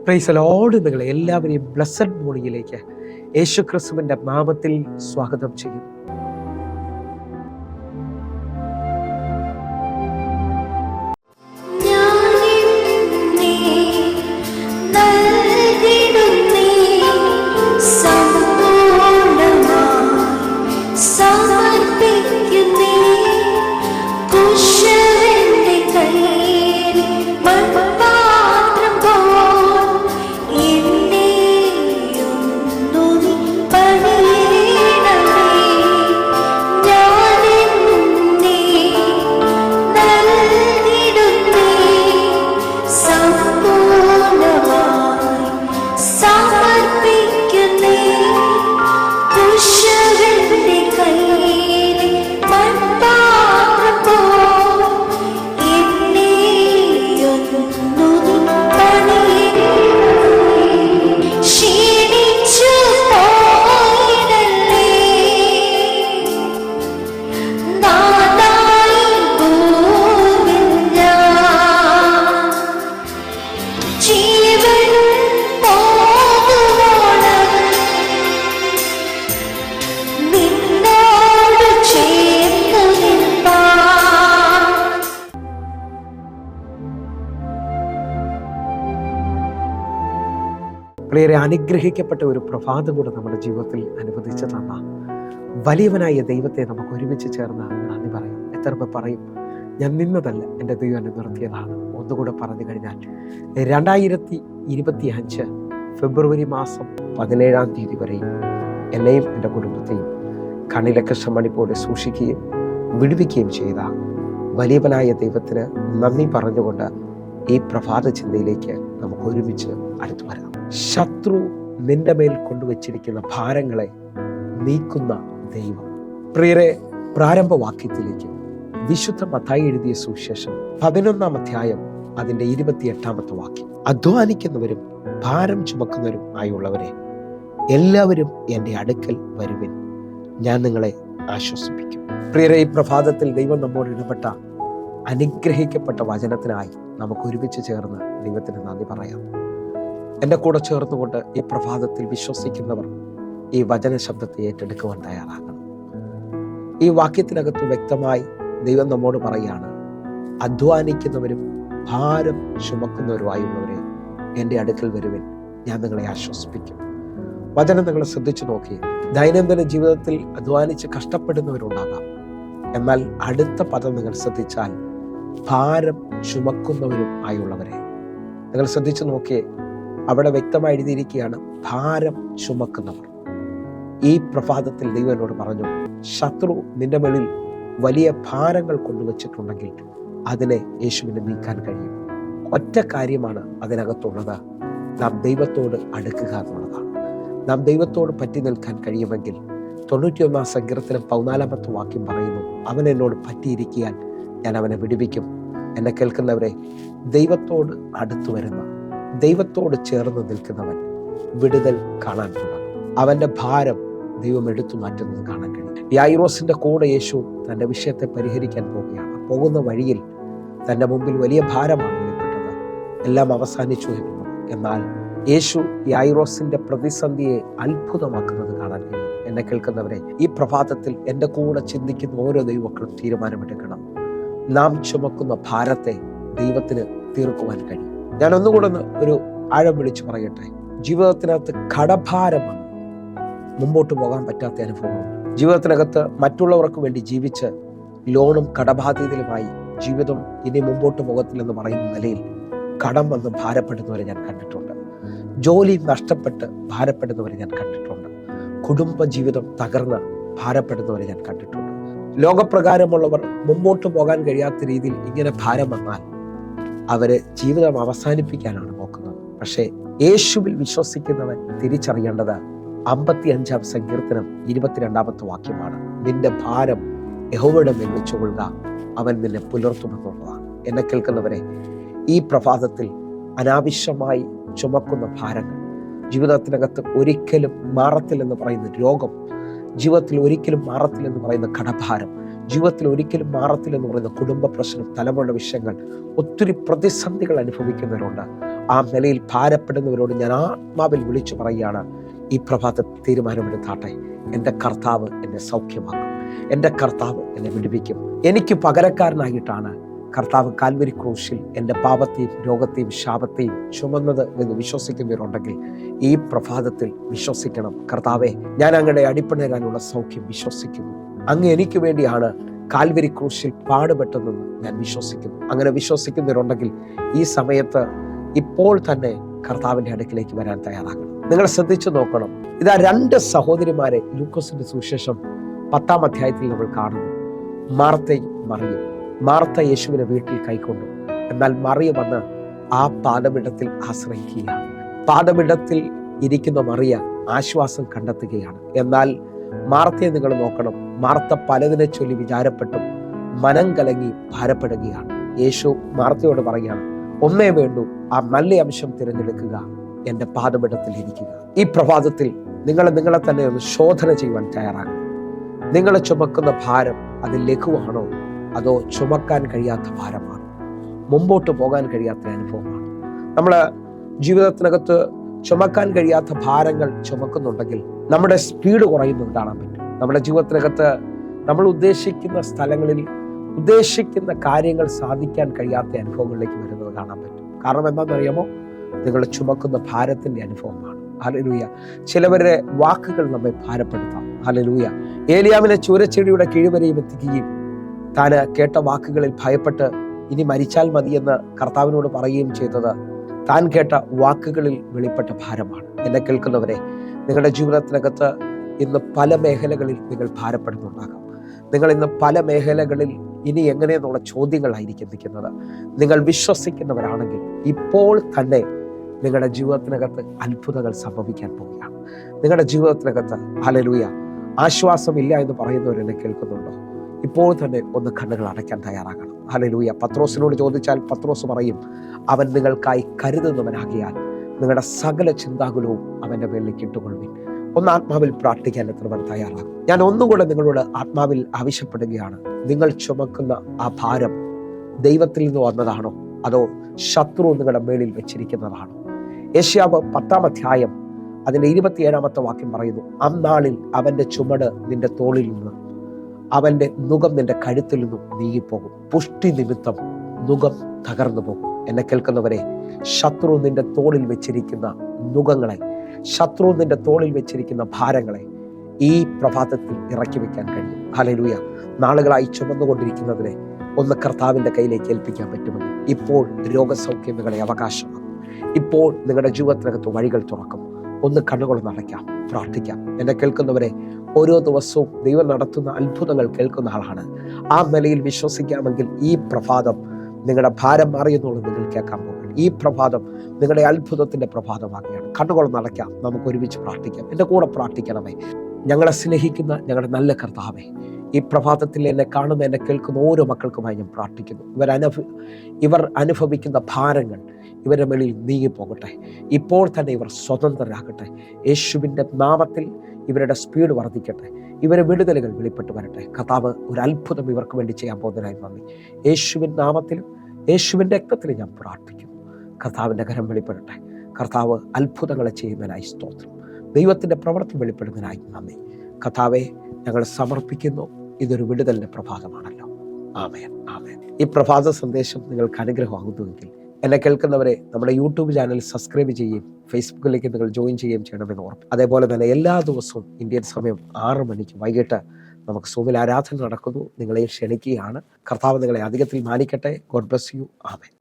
Praise Lord. നിങ്ങളെ എല്ലാവരെയും blessed മോർണിംഗിലേക്ക് യേശുക്രിസ്തുവിന്റെ നാമത്തിൽ സ്വാഗതം ചെയ്യുന്നു. പ്രിയരെ, അനുഗ്രഹിക്കപ്പെട്ട ഒരു പ്രഭാതം കൂടെ നമ്മുടെ ജീവിതത്തിൽ അനുവദിച്ചു തന്ന വലിയവനായ ദൈവത്തെ നമുക്ക് ഒരുമിച്ച് ചേർന്ന് നന്ദി പറയാം. എത്ര പേർ പറയും, ഞാൻ നിന്നതല്ല, എൻ്റെ ദൈവം എന്നെ നിർത്തിയതാണ്? ഒന്നുകൂടെ പറഞ്ഞു കഴിഞ്ഞാൽ 2025 ഫെബ്രുവരി മാസം 17-ാം തീയതി വരെയും എന്നെയും എൻ്റെ കുടുംബത്തെയും കണ്ണിലെ കൃഷ്ണമണി പോലെ സൂക്ഷിക്കുകയും വിടുവിക്കുകയും ചെയ്ത വലിയവനായ ദൈവത്തിന് നന്ദി പറഞ്ഞുകൊണ്ട് ഈ പ്രഭാത ചിന്തയിലേക്ക് നമുക്ക് ഒരുമിച്ച് അടുത്തു വരാം. ശത്രു നിന്റെ മേൽ കൊണ്ടുവച്ചിരിക്കുന്ന ഭാരങ്ങളെ നീക്കുന്ന ദൈവം. പ്രിയരെ, പ്രാരംഭവാക്യത്തിലേക്ക് വിശുദ്ധ മത്തായി എഴുതിയ സുവിശേഷം 11-ാം അധ്യായം അതിൻ്റെ 28-ാമത്തെ വാക്യം. അധ്വാനിക്കുന്നവരും ഭാരം ചുമക്കുന്നവരും ആയുള്ളവരെ എല്ലാവരും എൻ്റെ അടുക്കൽ വരുവിൻ, ഞാൻ നിങ്ങളെ ആശ്വസിപ്പിക്കും. പ്രിയരെ, ഈ പ്രഭാതത്തിൽ ദൈവം നമ്മോട് ഇടപെട്ട അനുഗ്രഹിക്കപ്പെട്ട വചനത്തിനായി നമുക്ക് ഒരുമിച്ച് ചേർന്ന് ദൈവത്തിന് നന്ദി പറയാം. എൻ്റെ കൂടെ ചേർന്നുകൊണ്ട് ഈ പ്രഭാതത്തിൽ വിശ്വസിക്കുന്നവർ ഈ വചന ശബ്ദത്തെ ഏറ്റെടുക്കുവാൻ തയ്യാറാകണം. ഈ വാക്യത്തിനകത്ത് വ്യക്തമായി ദൈവം നമ്മോട് പറയുകയാണ്, അധ്വാനിക്കുന്നവരും ഭാരം ചുമക്കുന്നവരുമായുള്ളവരെ എൻ്റെ അടുക്കൽ വരുവിൻ, ഞാൻ നിങ്ങളെ ആശ്വസിപ്പിക്കും. വചനം നിങ്ങൾ ശ്രദ്ധിച്ചു നോക്കി. ദൈനംദിന ജീവിതത്തിൽ അധ്വാനിച്ച് കഷ്ടപ്പെടുന്നവരുണ്ടാകാം. എന്നാൽ അടുത്ത പദം നിങ്ങൾ ശ്രദ്ധിച്ചാൽ ഭാരം ചുമക്കുന്നവരും ആയുള്ളവരെ. നിങ്ങൾ ശ്രദ്ധിച്ചു നോക്കിയേ, അവിടെ വ്യക്തമായി എഴുതിയിരിക്കുകയാണ്, ഭാരം ചുമക്കുന്നവർ. ഈ പ്രഭാതത്തിൽ ദൈവം എന്നോട് പറഞ്ഞു, ശത്രു നിന്റെ മേളിൽ വലിയ ഭാരങ്ങൾ കൊണ്ടുവച്ചിട്ടുണ്ടെങ്കിൽ അതിനെ യേശുവിനെ നീക്കാൻ കഴിയും. ഒറ്റ കാര്യമാണ് അതിനകത്തുള്ളത്, നാം ദൈവത്തോട് അടുക്കുക എന്നുള്ളതാണ്. നാം ദൈവത്തോട് പറ്റി നിൽക്കാൻ കഴിയുമെങ്കിൽ 91-ാം സങ്കീർത്തനം 14-ാമത്തെ വാക്യം പറയുന്നു, അവൻ എന്നോട് പറ്റിയിരിക്കാൻ ഞാൻ അവനെ വിടുവിക്കും. എന്നെ കേൾക്കുന്നവരെ, ദൈവത്തോട് അടുത്തു വരുന്ന, ദൈവത്തോട് ചേർന്ന് നിൽക്കുന്നവൻ വിടുതൽ കാണാൻ തുടങ്ങും. അവന്റെ ഭാരം ദൈവം എടുത്തു മാറ്റുന്നത് കാണാൻ കഴിയും. യായിറോസിന്റെ കൂടെ യേശു തന്റെ വിഷയത്തെ പരിഹരിക്കാൻ പോവുകയാണ്. പോകുന്ന വഴിയിൽ തന്റെ മുമ്പിൽ വലിയ ഭാരമാണ് വെളിപ്പെട്ടത്. എല്ലാം അവസാനിച്ചു എന്നു. എന്നാൽ യേശു യായിറോസിന്റെ പ്രതിസന്ധിയെ അത്ഭുതമാക്കുന്നത് കാണാൻ കഴിയും. എന്നെ കേൾക്കുന്നവരെ, ഈ പ്രഭാതത്തിൽ എൻ്റെ കൂടെ ചിന്തിക്കുന്ന ഓരോ ദൈവമക്കളും തീരുമാനമെടുക്കണം. നാം ചുമക്കുന്ന ഭാരത്തെ ദൈവത്തിന് തീർക്കുവാൻ കഴിയും. ഞാൻ ഒന്നുകൂടെ ഒരു ആഴം വിളിച്ച് പറയട്ടെ. ജീവിതത്തിനകത്ത് കടഭാരമാണ് മുമ്പോട്ട് പോകാൻ പറ്റാത്ത അനുഭവമുണ്ട്. ജീവിതത്തിനകത്ത് മറ്റുള്ളവർക്ക് വേണ്ടി ജീവിച്ച് ലോണും കടബാധ്യതയിലുമായി ജീവിതം ഇനി മുമ്പോട്ട് പോകത്തില്ലെന്ന് പറയുന്ന നിലയിൽ കടം വന്ന് ഭാരപ്പെടുന്നവരെ ഞാൻ കണ്ടിട്ടുണ്ട്. ജോലി നഷ്ടപ്പെട്ട് ഭാരപ്പെടുന്നവരെ ഞാൻ കണ്ടിട്ടുണ്ട്. കുടുംബ ജീവിതം തകർന്ന് ഭാരപ്പെടുന്നവരെ ഞാൻ കണ്ടിട്ടുണ്ട്. ലോകപ്രകാരമുള്ളവർ മുമ്പോട്ട് പോകാൻ കഴിയാത്ത രീതിയിൽ ഇങ്ങനെ ഭാരം വന്നാൽ അവര് ജീവിതം അവസാനിപ്പിക്കാനാണ് നോക്കുന്നത്. പക്ഷേ യേശുവിൽ വിശ്വസിക്കുന്നവൻ തിരിച്ചറിയേണ്ടത് 55-ാം സങ്കീർത്തനം 22-ാമത്തെ വാക്യമാണ്. നിന്റെ ഭാരം യഹോവയുടെ മേൽ വെച്ചുകൊള്ളുക, അവൻ നിന്നെ പുലർത്തുമെന്നുള്ളതാണ്. എന്നെ കേൾക്കുന്നവരെ, ഈ പ്രഭാതത്തിൽ അനാവശ്യമായി ചുമക്കുന്ന ഭാരങ്ങൾ, ജീവിതത്തിനകത്ത് ഒരിക്കലും മാറത്തില്ലെന്ന് പറയുന്ന രോഗം, ജീവിതത്തിൽ ഒരിക്കലും മാറത്തില്ലെന്ന് പറയുന്ന കടഭാരം, ജീവിതത്തിൽ ഒരിക്കലും മാറത്തില്ലെന്ന് പറയുന്ന കുടുംബ പ്രശ്നം, തലമുറ വിഷയങ്ങൾ, ഒത്തിരി പ്രതിസന്ധികൾ അനുഭവിക്കുന്നവരുണ്ട്. ആ നിലയിൽ ഭാരപ്പെടുന്നവരോട് ഞാൻ ആത്മാവിൽ വിളിച്ചു പറയുകയാണ്, ഈ പ്രഭാതത്തിൽ തീരുമാനമെടുത്താട്ടെ. എൻ്റെ കർത്താവ് എന്നെ സൗഖ്യമാക്കും, എൻ്റെ കർത്താവ് എന്നെ വിടുവിക്കും. എനിക്ക് പകരക്കാരനായിട്ടാണ് കർത്താവ് കാൽവരി ക്രൂശിൽ എൻ്റെ പാപത്തെയും രോഗത്തെയും ശാപത്തെയും ചുമന്നത് എന്ന് വിശ്വസിക്കുന്നവരുണ്ടെങ്കിൽ ഈ പ്രഭാതത്തിൽ വിശ്വസിക്കണം, കർത്താവെ, ഞാൻ അങ്ങയുടെ അടിപ്പണരാനുള്ള സൗഖ്യം വിശ്വസിക്കുന്നു. അങ്ങ് എനിക്ക് വേണ്ടിയാണ് കാൽവരി ക്രൂശിൽ പാടുപെട്ടതെന്ന് ഞാൻ വിശ്വസിക്കുന്നു. അങ്ങനെ വിശ്വസിക്കുന്നവരുണ്ടെങ്കിൽ ഈ സമയത്ത് ഇപ്പോൾ തന്നെ കർത്താവിൻ്റെ അടുക്കിലേക്ക് വരാൻ തയ്യാറാകണം. നിങ്ങൾ ശ്രദ്ധിച്ചു നോക്കണം. ഇതാ 2 സഹോദരിമാരെ ലൂക്കോസിന്റെ സുവിശേഷം 10-ാം അധ്യായത്തിൽ നമ്മൾ കാണുന്നു. മാർത്തയും മറിയും. മാർത്ത യേശുവിനെ വീട്ടിൽ കൈക്കൊണ്ടു. എന്നാൽ മറിയ വന്ന് ആ പാദപീഠത്തിൽ ആശ്രയിക്കുകയാണ്. പാദപീഠത്തിൽ ഇരിക്കുന്ന മറിയ ആശ്വാസം കണ്ടെത്തുകയാണ്. എന്നാൽ മാർത്തയെ നിങ്ങൾ നോക്കണം. മാർത്ത പലതിനെ ചൊല്ലി വിചാരപ്പെട്ടും മനം കലങ്ങി ഭാരപ്പെടുകയാണ്. യേശു മാർത്തയോട് പറയുകയാണ്, ഒന്നേ വേണ്ടൂ, ആ നല്ല അംശം തിരഞ്ഞെടുക്കുക, എൻ്റെ പാദപീഠത്തിൽ ഇരിക്കുക. ഈ പ്രഭാതത്തിൽ നിങ്ങളെ തന്നെ ഒന്ന് ശോധന ചെയ്യുവാൻ തയ്യാറാകണം. നിങ്ങൾ ചുമക്കുന്ന ഭാരം അത് ലഘുവാണോ, അതോ ചുമക്കാൻ കഴിയാത്ത ഭാരമാണോ, മുമ്പോട്ട് പോകാൻ കഴിയാത്ത അനുഭവമാണ്? നമ്മൾ ജീവിതത്തിനകത്ത് ചുമക്കാൻ കഴിയാത്ത ഭാരങ്ങൾ ചുമക്കുന്നുണ്ടെങ്കിൽ നമ്മുടെ സ്പീഡ് കുറയുന്നത് കാണാൻ പറ്റും. നമ്മുടെ ജീവിതത്തിനകത്ത് നമ്മൾ ഉദ്ദേശിക്കുന്ന സ്ഥലങ്ങളിൽ ഉദ്ദേശിക്കുന്ന കാര്യങ്ങൾ സാധിക്കാൻ കഴിയാത്ത അനുഭവങ്ങളിലേക്ക് വരുന്നത് കാണാൻ പറ്റും. കാരണം എന്താണെന്നറിയാമോ? നിങ്ങൾ ചുമക്കുന്ന ഭാരത്തിന്റെ അനുഭവമാണ്. ഹല്ലേലൂയ. ചിലവരുടെ വാക്കുകൾ നമ്മെ ഭാരപ്പെടുത്താം. ഹല്ലേലൂയ. ഏലിയാവിനെ ചൂരച്ചെടിയുടെ കീഴ്വരെയും എത്തിക്കുകയും താൻ കേട്ട വാക്കുകളിൽ ഭയപ്പെട്ട് ഇനി മരിച്ചാൽ മതിയെന്ന് കർത്താവിനോട് പറയുകയും ചെയ്തത് താൻ കേട്ട വാക്കുകളിൽ വെളിപ്പെട്ട ഭാരമാണ്. എന്നെ കേൾക്കുന്നവരെ, നിങ്ങളുടെ ജീവിതത്തിനകത്ത് ഇന്ന് പല മേഖലകളിൽ നിങ്ങൾ ഭാരപ്പെടുന്നുണ്ടാകാം. നിങ്ങൾ ഇന്ന് പല മേഖലകളിൽ ഇനി എങ്ങനെയെന്നുള്ള ചോദ്യങ്ങളായിരിക്കും നിൽക്കുന്നത്. നിങ്ങൾ വിശ്വസിക്കുന്നവരാണെങ്കിൽ ഇപ്പോൾ തന്നെ നിങ്ങളുടെ ജീവിതത്തിനകത്ത് അത്ഭുതങ്ങൾ സംഭവിക്കാൻ പോവുകയാണ്. നിങ്ങളുടെ ജീവിതത്തിനകത്ത് ഹല്ലേലൂയ ആശ്വാസമില്ല എന്ന് പറയുന്നവരെന്നെ കേൾക്കുന്നുണ്ടോ? ഇപ്പോൾ തന്നെ ഒന്ന് കണ്ണുകൾ അടയ്ക്കാൻ തയ്യാറാകണം. ഹല്ലേലൂയ. പത്രോസിനോട് ചോദിച്ചാൽ പത്രോസ് പറയും, അവൻ നിങ്ങൾക്കായി കരുതുന്നവനാകിയാൽ നിങ്ങളുടെ സകല ചിന്താകുലവും അവൻ്റെ മേലിലേക്ക് ഇട്ടുകൊള്ളുവിൻ. ഒന്ന് ആത്മാവിൽ പ്രാർത്ഥിക്കാൻ എത്രവർ തയ്യാറാകും? ഞാൻ ഒന്നുകൂടെ നിങ്ങളോട് ആത്മാവിൽ ആവശ്യപ്പെടുകയാണ്. നിങ്ങൾ ചുമക്കുന്ന ആ ഭാരം ദൈവത്തിൽ നിന്ന് വന്നതാണോ, അതോ ശത്രു നിങ്ങളുടെ മേളിൽ വെച്ചിരിക്കുന്നതാണോ? യെശയ്യാവ് 10-ാം അധ്യായം അതിന്റെ 27-ാമത്തെ വാക്യം പറയുന്നു, അന്നാളിൽ അവന്റെ ചുമട് നിന്റെ തോളിൽ നിന്ന്, അവന്റെ നുകം നിന്റെ കഴുത്തിൽ നിന്നും നീങ്ങിപ്പോകും. പുഷ്ടി നിമിത്തം നുകം തകർന്നു പോകും. എന്നെ കേൾക്കുന്നവരെ, ശത്രു നിന്റെ തോളിൽ വെച്ചിരിക്കുന്ന നുകങ്ങളെ, ശത്രു നിന്റെ തോളിൽ വെച്ചിരിക്കുന്ന ഭാരങ്ങളെ ഈ പ്രഭാതത്തിൽ ഇറക്കി വെക്കാൻ കഴിയും. ഹല്ലേലൂയ. നാളുകളായി ചുമന്നുകൊണ്ടിരിക്കുന്നതിനെ ഒന്ന് കർത്താവിന്റെ കയ്യിലേക്ക് ഏൽപ്പിക്കാൻ പറ്റുമെങ്കിൽ ഇപ്പോൾ രോഗസൗഖ്യം നിങ്ങളെ അവകാശമാകും. ഇപ്പോൾ നിങ്ങളുടെ ജീവിതത്തിനകത്ത് വഴികൾ തുറക്കും. ഒന്ന് കണ്ണുകൾ നടക്കാം, പ്രാർത്ഥിക്കാം. എന്നെ കേൾക്കുന്നവരെ, ഓരോ ദിവസവും ദൈവം നടത്തുന്ന അത്ഭുതങ്ങൾ കേൾക്കുന്ന ആളാണ്. ആ നിലയിൽ വിശ്വസിക്കാമെങ്കിൽ ഈ പ്രഭാതം നിങ്ങളുടെ ഭാരം മാറിയെന്നുള്ളത് നിങ്ങൾ കേൾക്കാൻ പോകും. ഈ പ്രഭാതം നിങ്ങളുടെ അത്ഭുതത്തിന്റെ പ്രഭാതമാകുകയാണ്. കണ്ണുകൾ നടക്കാം, നമുക്ക് ഒരുമിച്ച് പ്രാർത്ഥിക്കാം. എൻ്റെ കൂടെ പ്രാർത്ഥിക്കണമേ. ഞങ്ങളെ സ്നേഹിക്കുന്ന ഞങ്ങളുടെ നല്ല കർത്താവേ, ഈ പ്രഭാതത്തിൽ എന്നെ കാണുന്ന എന്നെ കേൾക്കുന്ന ഓരോ മക്കൾക്കുമായി ഞാൻ പ്രാർത്ഥിക്കുന്നു. ഇവർ അനുഭവിക്കുന്ന ഭാരങ്ങൾ ഇവരുടെ മേളിൽ നീങ്ങിപ്പോകട്ടെ. ഇപ്പോൾ തന്നെ ഇവർ സ്വതന്ത്രരാകട്ടെ. യേശുവിൻ്റെ നാമത്തിൽ ഇവരുടെ സ്പീഡ് വർദ്ധിക്കട്ടെ. ഇവരെ വിടുതലുകൾ വെളിപ്പെട്ട് വരട്ടെ. കർത്താവ് ഒരു അത്ഭുതം ഇവർക്ക് വേണ്ടി ചെയ്യാൻ പോകുന്നതിനായി നന്ദി. യേശുവിൻ നാമത്തിലും യേശുവിൻ്റെ രക്തത്തിലും ഞാൻ പ്രാർത്ഥിക്കുന്നു. കർത്താവിൻ്റെ കരം വെളിപ്പെടട്ടെ. കർത്താവ് അത്ഭുതങ്ങളെ ചെയ്യുന്നതിനായി സ്തോത്രം. ദൈവത്തിൻ്റെ പ്രവൃത്തി വെളിപ്പെടുന്നതിനായി നന്ദി. കർത്താവെ, ഞങ്ങൾ സമർപ്പിക്കുന്നു. ഇതൊരു വിടുതലിൻ്റെ പ്രഭാതമാണല്ലോ. ആമേൻ, ആമേൻ. ഈ പ്രഭാത സന്ദേശം നിങ്ങൾക്ക് അനുഗ്രഹമാകുന്നുവെങ്കിൽ എന്നെ കേൾക്കുന്നവരെ നമ്മുടെ യൂട്യൂബ് ചാനൽ സബ്സ്ക്രൈബ് ചെയ്യുകയും ഫേസ്ബുക്കിലേക്ക് നിങ്ങൾ ജോയിൻ ചെയ്യുകയും ചെയ്യണമെന്ന് ഓർമ്മ. അതേപോലെ തന്നെ എല്ലാ ദിവസവും ഇന്ത്യൻ സമയം 6 മണിക്ക് വൈകിട്ട് നമുക്ക് സൂമിൽ ആരാധന നടക്കുന്നു. നിങ്ങളെ ക്ഷണിക്കുകയാണ്. കർത്താവ് നിങ്ങളെ അധികത്തിൽ മാനിക്കട്ടെ. God bless you. ആമേൻ.